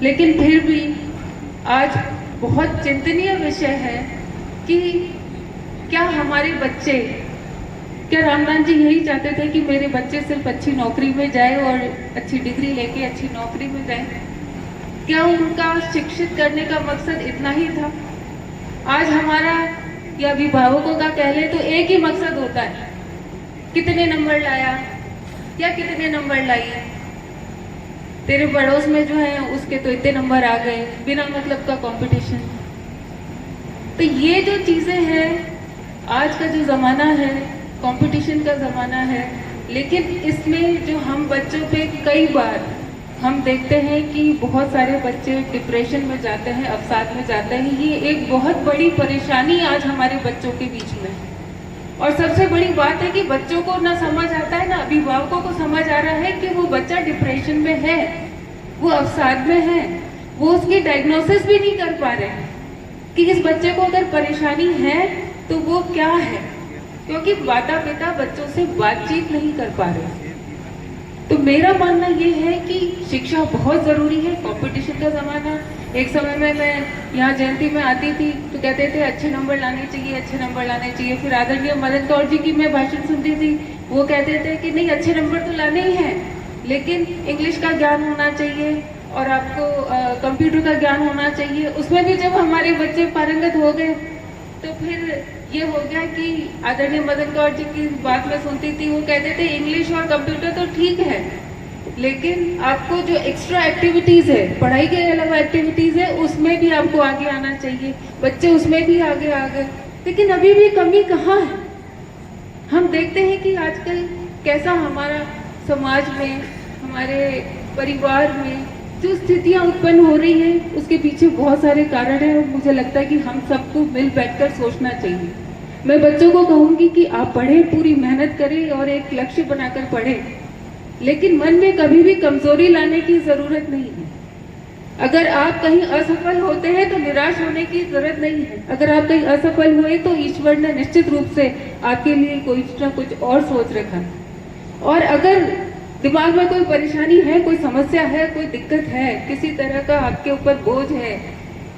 लेकिन फिर भी आज बहुत चिंतनीय विषय है कि क्या हमारे बच्चे, क्या रामदान जी यही चाहते थे कि मेरे बच्चे सिर्फ अच्छी नौकरी में जाए और अच्छी डिग्री लेके अच्छी नौकरी में जाए? क्या उनका शिक्षित करने का मकसद इतना ही था? आज हमारा या अभिभावकों का कह ले तो एक ही मकसद होता है, कितने नंबर लाया या कितने नंबर लाई, तेरे पड़ोस में जो है उसके तो इतने नंबर आ गए, बिना मतलब का कंपटीशन। तो ये जो चीजें हैं, आज का जो जमाना है कंपटीशन का जमाना है, लेकिन इसमें जो हम बच्चों पे कई बार हम देखते हैं कि बहुत सारे बच्चे डिप्रेशन में जाते हैं, अवसाद में जाते हैं। ये एक बहुत बड़ी परेशानी आज हमारे बच्चों के बीच में। और सबसे बड़ी बात है कि बच्चों को ना समझ आता है, ना अभिभावकों को समझ आ रहा है कि वो बच्चा डिप्रेशन में है, वो अवसाद में है। वो उसकी डायग्नोसिस भी नहीं कर पा रहे हैं कि इस बच्चे को अगर परेशानी है तो वो क्या है, क्योंकि माता पिता बच्चों से बातचीत नहीं कर पा रहे। तो मेरा मानना ये है कि शिक्षा बहुत जरूरी है। कंपटीशन का जमाना, एक समय में मैं यहाँ जयंती में आती थी तो कहते थे अच्छे नंबर लाने चाहिए, अच्छे नंबर लाने चाहिए। फिर आदरणीय मदन कौर जी की मैं भाषण सुनती थी, वो कहते थे कि नहीं, अच्छे नंबर तो लाने ही हैं, लेकिन इंग्लिश का ज्ञान होना चाहिए और आपको कंप्यूटर का ज्ञान होना चाहिए। उसमें भी जब हमारे बच्चे पारंगत हो गए तो फिर ये हो गया कि आदरणीय मदन कौर जी की बात मैं सुनती थी, वो कहते थे इंग्लिश और कंप्यूटर तो ठीक है, लेकिन आपको जो एक्स्ट्रा एक्टिविटीज है, पढ़ाई के अलावा एक्टिविटीज है, उसमें भी आपको आगे आना चाहिए। बच्चे उसमें भी आगे आ गए, लेकिन अभी भी कमी कहाँ है? हम देखते हैं कि आजकल कैसा हमारा समाज में, हमारे परिवार में जो स्थितियां उत्पन्न हो रही है, उसके पीछे बहुत सारे कारण हैं और मुझे लगता है कि हम सबको मिल बैठकर सोचना चाहिए। मैं बच्चों को कहूंगी कि आप पढ़ें, पूरी मेहनत करें और एक लक्ष्य बनाकर पढ़ें, लेकिन मन में कभी भी कमजोरी लाने की जरूरत नहीं है। अगर आप कहीं असफल होते हैं तो निराश होने की जरूरत नहीं है। अगर आप कहीं असफल हुए तो ईश्वर ने निश्चित रूप से आपके लिए कुछ ना कुछ और सोच रखा है। और अगर दिमाग में कोई परेशानी है, कोई समस्या है, कोई दिक्कत है, किसी तरह का आपके ऊपर बोझ है,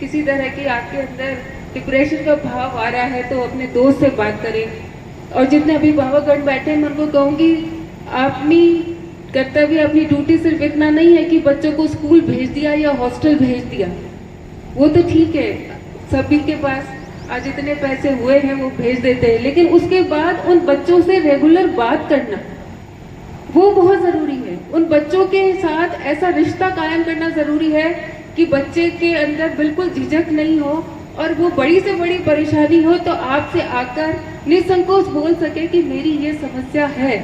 किसी तरह की आपके अंदर डिप्रेशन का भाव आ रहा है, तो अपने दोस्त से बात करें। और जितने अभिभावकगण बैठे हैं, मैं उनको कहूंगी, अपनी कर्तव्य, अपनी ड्यूटी सिर्फ इतना नहीं है कि बच्चों को स्कूल भेज दिया या हॉस्टल भेज दिया, वो तो ठीक है, सभी के पास आज इतने पैसे हुए हैं वो भेज देते हैं, लेकिन उसके बाद उन बच्चों से रेगुलर बात करना वो बहुत जरूरी है। उन बच्चों के साथ ऐसा रिश्ता कायम करना जरूरी है कि बच्चे के अंदर बिल्कुल झिझक नहीं हो और वो बड़ी से बड़ी परेशानी हो तो आपसे आकर निसंकोच बोल सके कि मेरी ये समस्या है।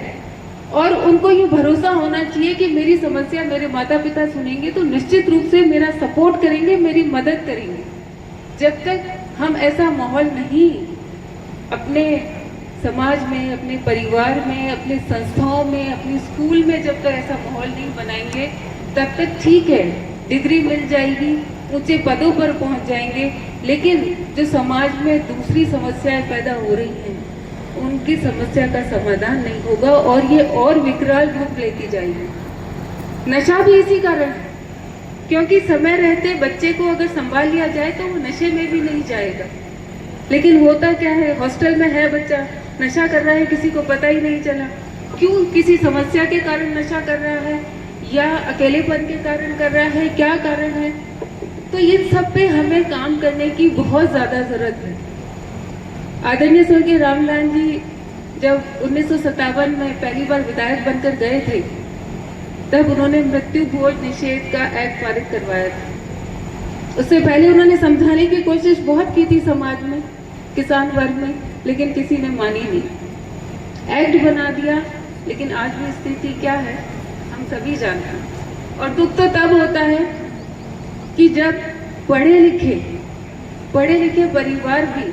और उनको ये भरोसा होना चाहिए कि मेरी समस्या मेरे माता पिता सुनेंगे तो निश्चित रूप से मेरा सपोर्ट करेंगे, मेरी मदद करेंगे। जब तक हम ऐसा माहौल नहीं अपने समाज में, अपने परिवार में, अपने संस्थाओं में, अपने स्कूल में जब तक ऐसा माहौल नहीं बनाएंगे, तब तक ठीक है, डिग्री मिल जाएगी, ऊंचे पदों पर पहुंच जाएंगे, लेकिन जो समाज में दूसरी समस्याएं पैदा हो रही हैं, उनकी समस्या का समाधान नहीं होगा और ये और विकराल रूप लेती जाएगी। नशा भी इसी कारण है, क्योंकि समय रहते बच्चे को अगर संभाल लिया जाए तो वो नशे में भी नहीं जाएगा। लेकिन होता क्या है, हॉस्टल में है बच्चा, नशा कर रहा है, किसी को पता ही नहीं चला। क्यों? किसी समस्या के कारण नशा कर रहा है या अकेलेपन के कारण कर रहा है, क्या कारण है? तो इन सब पे हमें काम करने की बहुत ज्यादा जरूरत है। आदरणीय स्वर्गीय रामलाल जी जब 1957 में पहली बार विधायक बनकर गए थे, तब उन्होंने मृत्यु भोज निषेध का एक्ट पारित करवाया था। उससे पहले उन्होंने समझाने की कोशिश बहुत की थी समाज में, किसान वर्ग में, लेकिन किसी ने मानी नहीं। एक्ट बना दिया, लेकिन आज भी स्थिति क्या है हम सभी जानते हैं। और दुख तो तब होता है कि जब पढ़े लिखे परिवार भी,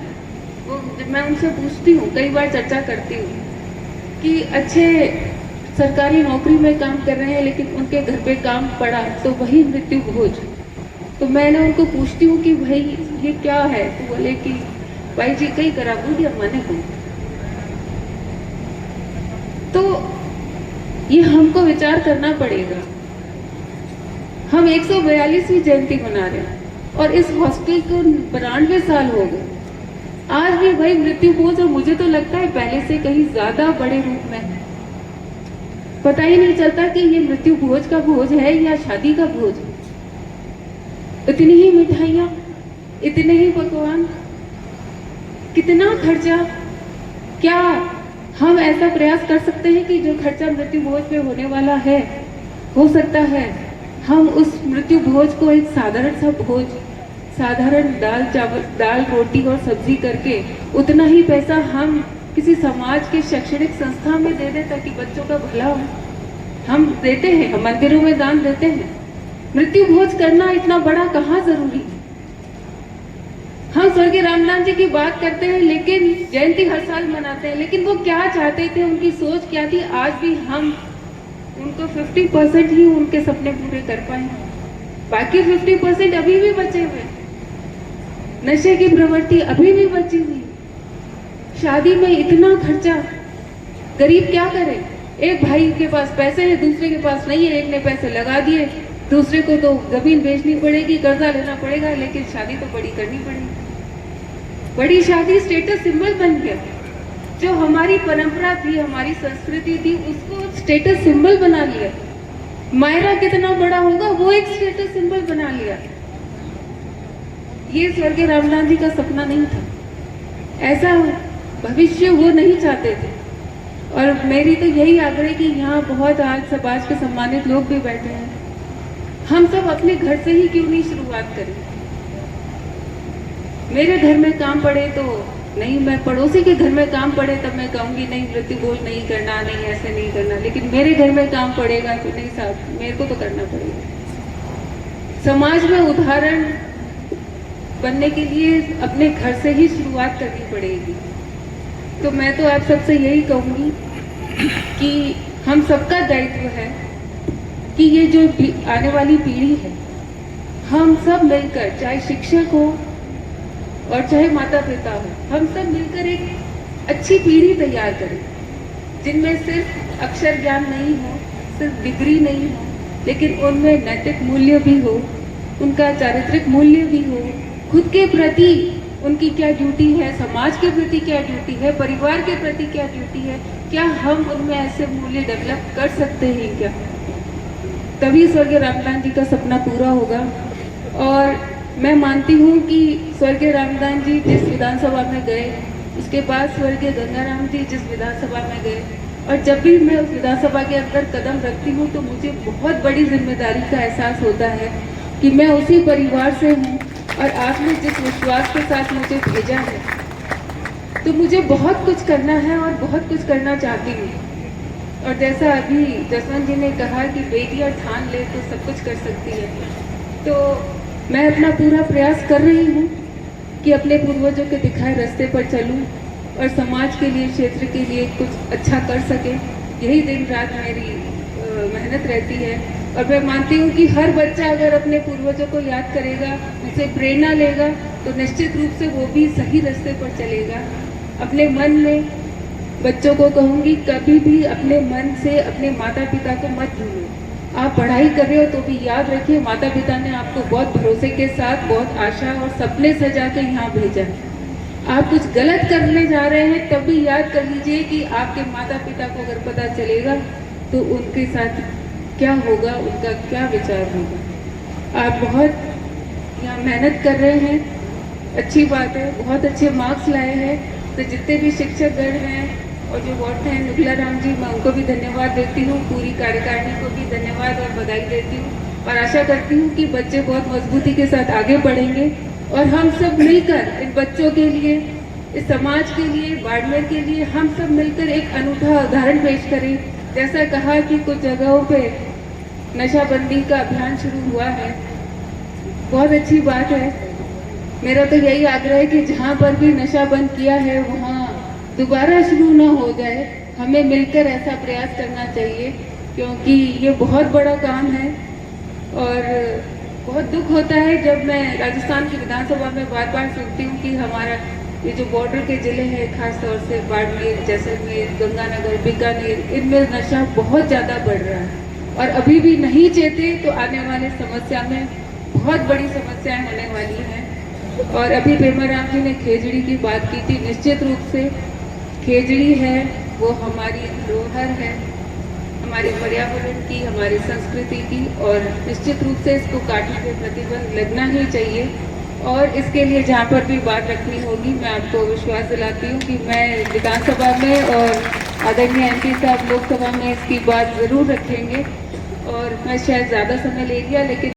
वो मैं उनसे पूछती हूँ, कई बार चर्चा करती हूँ कि अच्छे सरकारी नौकरी में काम कर रहे हैं लेकिन उनके घर पे काम पड़ा तो वही मृत्यु भोज। तो मैंने उनको पूछती हूँ कि भाई ये क्या है? तो बोले कि भाई जी कई करा दिया मैंने को। तो ये हमको विचार करना पड़ेगा। हम 142वीं जयंती मना रहे हैं और इस हॉस्टल को 92 साल हो गए। आज भी वही मृत्यु भोज, और मुझे तो लगता है पहले से कहीं ज्यादा बड़े रूप में है। पता ही नहीं चलता कि ये मृत्यु भोज का भोज है या शादी का भोज। इतनी ही मिठाइयाँ, इतने ही पकवान, कितना खर्चा। क्या हम ऐसा प्रयास कर सकते हैं कि जो खर्चा मृत्यु भोज पे होने वाला है, हो सकता है हम उस मृत्यु भोज को एक साधारण सा भोज, साधारण दाल चावल, दाल रोटी और सब्जी करके उतना ही पैसा हम किसी समाज के शैक्षणिक संस्था में दे दें ताकि बच्चों का भला हो। हम देते हैं, हम मंदिरों में दान देते हैं। मृत्यु भोज करना इतना बड़ा कहाँ जरूरी है? हम स्वर्गीय रामदास जी की बात करते हैं, लेकिन जयंती हर साल मनाते हैं, लेकिन वो क्या चाहते थे, उनकी सोच क्या थी? आज भी हम उनको 50% ही उनके सपने पूरे कर पाए, बाकी 50% अभी भी बचे हुए। नशे की प्रवृत्ति अभी भी बची हुई, शादी में इतना खर्चा, गरीब क्या करे? एक भाई के पास पैसे हैं, दूसरे के पास नहीं है, एक ने पैसे लगा दिए, दूसरे को तो जमीन बेचनी पड़ेगी, कर्जा लेना पड़ेगा, लेकिन शादी तो बड़ी करनी पड़ेगी। बड़ी शादी स्टेटस सिंबल बन गया। जो हमारी परंपरा थी, हमारी संस्कृति थी, उसको स्टेटस सिंबल बना लिया। मायरा कितना बड़ा होगा वो एक स्टेटस सिंबल बना लिया। ये स्वर्गीय रामदास जी का सपना नहीं था, ऐसा भविष्य वो नहीं चाहते थे। और मेरी तो यही आग्रह कि यहाँ बहुत आज समाज के सम्मानित लोग भी बैठे हैं, हम सब अपने घर से ही क्यों नहीं शुरुआत करें? मेरे घर में काम पड़े तो नहीं, मैं पड़ोसी के घर में काम पड़े तब मैं कहूंगी नहीं मृत्यु भोज नहीं करना, नहीं ऐसे नहीं करना, लेकिन मेरे घर में काम पड़ेगा तो नहीं साहब, मेरे को तो करना पड़ेगा। समाज में उदाहरण बनने के लिए अपने घर से ही शुरुआत करनी पड़ेगी। तो मैं तो आप सबसे यही कहूंगी कि हम सबका दायित्व है कि ये जो आने वाली पीढ़ी है, हम सब मिलकर, चाहे शिक्षक हो और चाहे माता पिता हो, हम सब मिलकर एक अच्छी पीढ़ी तैयार करें, जिनमें सिर्फ अक्षर ज्ञान नहीं हो, सिर्फ डिग्री नहीं हो, लेकिन उनमें नैतिक मूल्य भी हो, उनका चारित्रिक मूल्य भी हो, खुद के प्रति उनकी क्या ड्यूटी है, समाज के प्रति क्या ड्यूटी है, परिवार के प्रति क्या ड्यूटी है, क्या हम उनमें ऐसे मूल्य डेवलप कर सकते हैं क्या? तभी स्वर्गीय रामदास जी का सपना पूरा होगा। और मैं मानती हूँ कि स्वर्गीय रामदास जी जिस विधानसभा में गए, उसके बाद स्वर्गीय गंगाराम जी जिस विधानसभा में गए, और जब भी मैं उस विधानसभा के अंदर कदम रखती हूँ तो मुझे बहुत बड़ी जिम्मेदारी का एहसास होता है कि मैं उसी परिवार से हूँ और आपने जिस विश्वास के साथ मुझे भेजा है, तो मुझे बहुत कुछ करना है और बहुत कुछ करना चाहती हूँ। और जैसा अभी जसवंत जी ने कहा कि बेटियां ठान ले तो सब कुछ कर सकती है, तो मैं अपना पूरा प्रयास कर रही हूँ कि अपने पूर्वजों के दिखाए रास्ते पर चलूँ और समाज के लिए, क्षेत्र के लिए कुछ अच्छा कर सके। यही दिन रात मेरी मेहनत रहती है। और मैं मानती हूँ कि हर बच्चा अगर अपने पूर्वजों को याद करेगा, उसे प्रेरणा लेगा, तो निश्चित रूप से वो भी सही रास्ते पर चलेगा। अपने मन में बच्चों को कहूँगी, कभी भी अपने मन से अपने माता पिता को मत भूलो। आप पढ़ाई कर रहे हो तो भी याद रखिए, माता पिता ने आपको बहुत भरोसे के साथ, बहुत आशा और सपने सजा के यहाँ भेजा है। आप कुछ गलत करने जा रहे हैं तब भी याद कर लीजिए कि आपके माता पिता को अगर पता चलेगा तो उनके साथ क्या होगा, उनका क्या विचार होगा। आप बहुत यहाँ मेहनत कर रहे हैं, अच्छी बात है, बहुत अच्छे मार्क्स लाए हैं। तो जितने भी शिक्षकगण हैं और जो वार्ड हैं, नुगला राम जी, मैं उनको भी धन्यवाद देती हूँ, पूरी कार्यकारिणी को भी धन्यवाद और बधाई देती हूँ और आशा करती हूँ कि बच्चे बहुत मजबूती के साथ आगे बढ़ेंगे और हम सब मिलकर इन बच्चों के लिए, इस समाज के लिए, बाड़मेर के लिए हम सब मिलकर एक अनूठा उदाहरण पेश करें। जैसा कहा कि कुछ जगहों पे नशाबंदी का अभियान शुरू हुआ है, बहुत अच्छी बात है। मेरा तो यही आग्रह है कि जहाँ पर भी नशा बंद किया है वहाँ दोबारा शुरू ना हो जाए। हमें मिलकर ऐसा प्रयास करना चाहिए, क्योंकि ये बहुत बड़ा काम है। और बहुत दुख होता है जब मैं राजस्थान की विधानसभा में बार बार सुनती हूँ कि हमारा ये जो बॉर्डर के जिले हैं, खास तौर से बाड़मेर, जैसलमेर, गंगानगर, बीकानेर, इनमें नशा बहुत ज़्यादा बढ़ रहा है और अभी भी नहीं चेते तो आने वाले समस्या में बहुत बड़ी समस्याएं होने वाली हैं। और अभी पेमाराम जी ने खेजड़ी की बात की थी। निश्चित रूप से खेजड़ी है वो हमारी धरोहर है, हमारे पर्यावरण की, हमारी संस्कृति की, और निश्चित रूप से इसको काटने पे प्रतिबंध लगना ही चाहिए। और इसके लिए जहाँ पर भी बात रखनी होगी, मैं आपको विश्वास दिलाती हूँ कि मैं विधानसभा में और आदरणीय MP साहब लोकसभा में इसकी बात ज़रूर रखेंगे। और मैं शायद ज़्यादा समय ले लिया, लेकिन